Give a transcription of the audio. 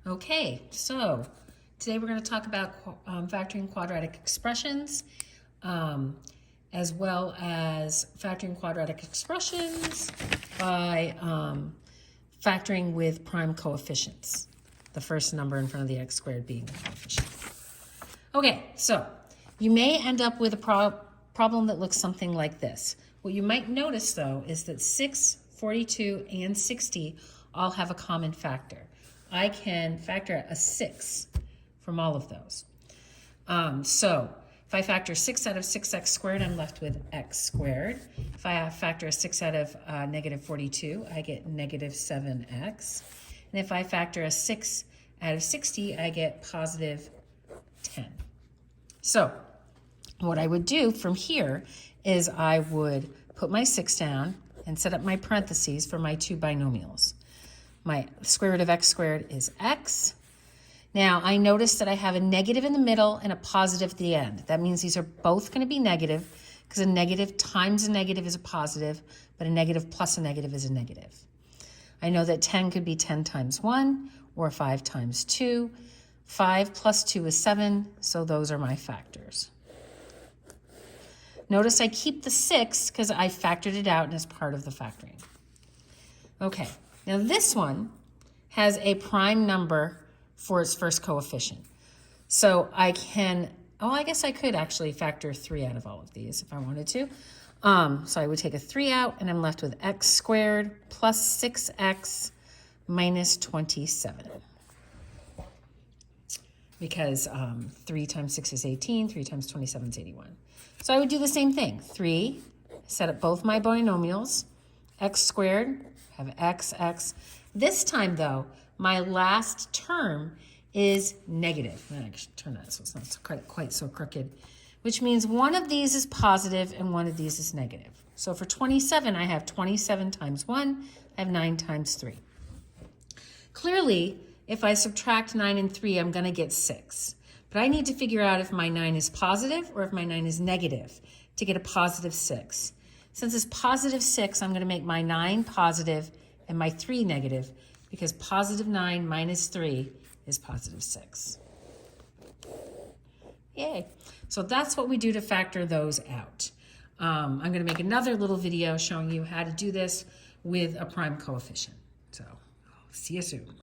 Okay, so today we're going to talk about factoring quadratic expressions, as well as factoring quadratic expressions by factoring with prime coefficients, the first number in front of the x squared being the coefficient. Okay, so you may end up with a problem that looks something like this. What you might notice, though, is that 6, 42, and 60 all have a common factor. I can factor a 6 from all of those. So if I factor 6 out of 6x squared, I'm left with x squared. If I factor a 6 out of negative 42, I get negative 7x. And if I factor a 6 out of 60, I get positive 10. So what I would do from here is I would put my 6 down and set up my parentheses for my two binomials. My square root of x squared is x. Now I notice that I have a negative in the middle and a positive at the end. That means these are both going to be negative because a negative times a negative is a positive, but a negative plus a negative is a negative. I know that 10 could be 10 times 1 or 5 times 2. 5 plus 2 is 7, so those are my factors. Notice I keep the 6 because I factored it out and as part of the factoring. Okay, now this one has a prime number for its first coefficient. So I can, I guess I could actually factor 3 out of all of these if I wanted to. So I would take a 3 out and I'm left with x squared plus 6x minus 27. Because 3 times 6 is 18, 3 times 27 is 81. So I would do the same thing. 3, set up both my binomials, x squared, have x. This time, though, my last term is negative. I'm going to turn that so it's not quite so crooked, which means one of these is positive and one of these is negative. So for 27, I have 27 times 1, I have 9 times 3. Clearly, if I subtract 9 and 3, I'm going to get 6. But I need to figure out if my 9 is positive or if my 9 is negative to get a positive 6. Since it's positive 6, I'm going to make my 9 positive and my 3 negative because positive 9 minus 3 is positive 6. Yay. So that's what we do to factor those out. I'm going to make another little video showing you how to do this with a prime coefficient. So see you soon.